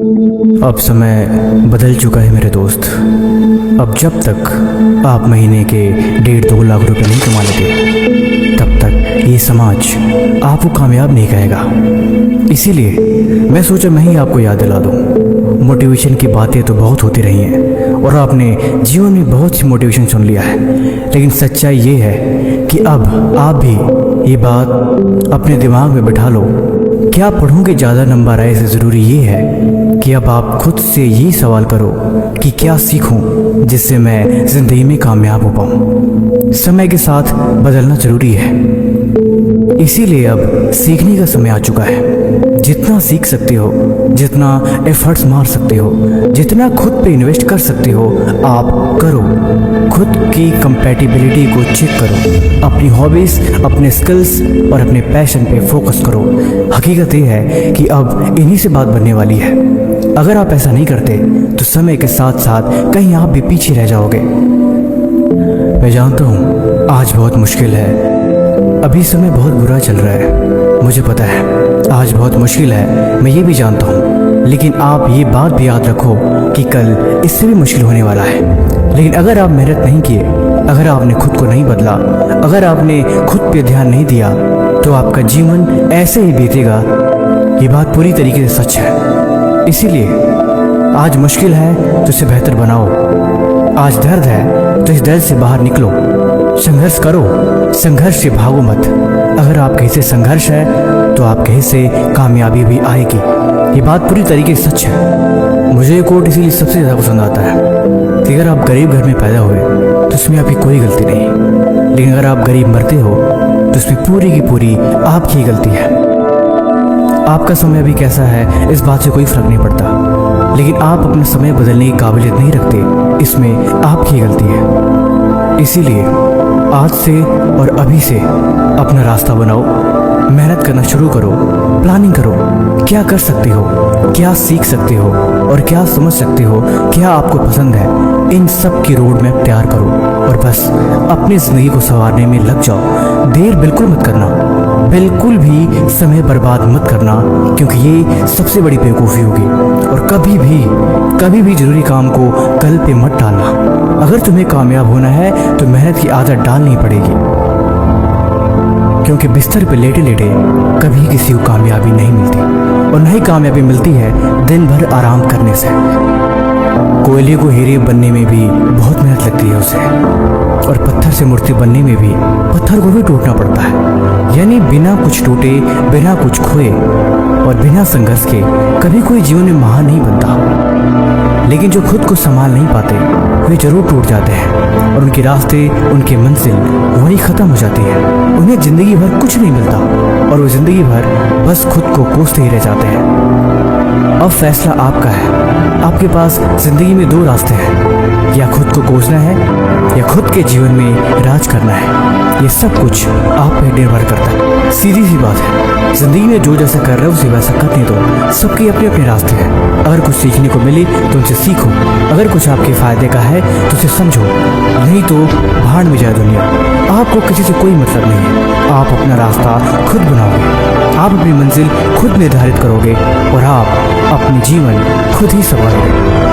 अब समय बदल चुका है मेरे दोस्त। अब जब तक आप महीने के 1.5-2 लाख रुपए नहीं कमा लेते तब तक ये समाज आपको कामयाब नहीं कहेगा। इसीलिए मैं सोचा मैं ही आपको याद दिला दूँ। मोटिवेशन की बातें तो बहुत होती रही हैं और आपने जीवन में बहुत सी मोटिवेशन सुन लिया है, लेकिन सच्चाई ये है कि अब आप भी ये बात अपने दिमाग में बिठा लो। क्या पढ़ोगे ज़्यादा नंबर आए से ज़रूरी ये है कि अब आप खुद से यही सवाल करो कि क्या सीखूं जिससे मैं ज़िंदगी में कामयाब हो पाऊं। समय के साथ बदलना ज़रूरी है, इसीलिए अब सीखने का समय आ चुका है। जितना सीख सकते हो, जितना एफर्ट्स मार सकते हो, जितना खुद पे इन्वेस्ट कर सकते हो आप करो। खुद की कंपैटिबिलिटी को चेक करो, अपनी हॉबीज़, अपने स्किल्स और अपने पैशन पे फोकस करो। हकीकत ये है कि अब इन्हीं से बात बनने वाली है। अगर आप ऐसा नहीं करते तो समय के साथ साथ कहीं आप भी पीछे रह जाओगे। मैं जानता हूँ आज बहुत मुश्किल है, अभी समय बहुत बुरा चल रहा है, मुझे पता है आज बहुत मुश्किल है, मैं ये भी जानता हूँ। लेकिन आप ये बात भी याद रखो कि कल इससे भी मुश्किल होने वाला है। लेकिन अगर आप मेहनत नहीं किए, अगर आपने खुद को नहीं बदला, अगर आपने खुद पे ध्यान नहीं दिया तो आपका जीवन ऐसे ही बीतेगा। ये बात पूरी तरीके से सच है। इसीलिए आज मुश्किल है तो इसे बेहतर बनाओ। आज दर्द है तो इस दर्द से बाहर निकलो। संघर्ष करो, संघर्ष से भागो मत। अगर आपके हिस्से संघर्ष है तो आपके हिस्से कामयाबी भी आएगी। ये बात पूरी तरीके से सच है। मुझे ये कोट इसीलिए सबसे ज़्यादा पसंद आता है कि अगर आप गरीब घर में पैदा हुए तो इसमें आपकी कोई गलती नहीं, लेकिन अगर आप गरीब मरते हो तो इसमें पूरी की पूरी आपकी ही गलती है। आपका समय अभी कैसा है इस बात से कोई फर्क नहीं पड़ता, लेकिन आप अपना समय बदलने की काबिलियत नहीं रखते, इसमें आपकी गलती है। इसीलिए आज से और अभी से अपना रास्ता बनाओ, मेहनत करना शुरू करो, प्लानिंग करो। क्या कर सकते हो, क्या सीख सकते हो और क्या समझ सकते हो, क्या आपको पसंद है, इन सब की रोड मैप तैयार करो और बस अपनी ज़िंदगी को संवारने में लग जाओ। देर बिल्कुल मत करना, बिल्कुल भी समय बर्बाद मत करना, क्योंकि ये सबसे बड़ी बेवकूफ़ी होगी। और कभी भी ज़रूरी काम को कल पे मत डालना। अगर तुम्हें कामयाब होना है तो मेहनत की आदत डालनी पड़ेगी, क्योंकि बिस्तर पे लेटे लेटे कभी किसी को कामयाबी नहीं मिलती, और न ही कामयाबी मिलती है दिन भर आराम करने से। कोयले को हीरे बनने में भी बहुत मेहनत लगती है उसे, और पत्थर से मूर्ति बनने में भी पत्थर को भी टूटना पड़ता है। यानी बिना कुछ टूटे, बिना कुछ खोए और बिना संघर्ष के कभी कोई जीवन में महान नहीं बनता। लेकिन जो खुद को संभाल नहीं पाते वे जरूर टूट जाते हैं और उनके रास्ते, उनकी मंजिल वही ख़त्म हो जाती है। उन्हें ज़िंदगी भर कुछ नहीं मिलता और वो ज़िंदगी भर बस खुद को कोसते ही रह जाते हैं। अब फैसला आपका है। आपके पास ज़िंदगी में 2 रास्ते हैं, या खुद को कोसना है या खुद के जीवन में राज करना है। ये सब कुछ आप पे निर्भर करता है। सीधी सी बात है, ज़िंदगी में जो जैसा कर रहे हो उसे वैसा करने दो। सबके अपने अपने रास्ते हैं। अगर कुछ सीखने को मिले तो उनसे सीखो, अगर कुछ आपके फ़ायदे का है तो उसे समझो, नहीं तो भाड़ में जाए दुनिया। आपको किसी से कोई मतलब नहीं है। आप अपना रास्ता खुद बनाओगे, आप अपनी मंजिल खुद निर्धारित करोगे और आप अपनी जीवन खुद ही संभालोगे।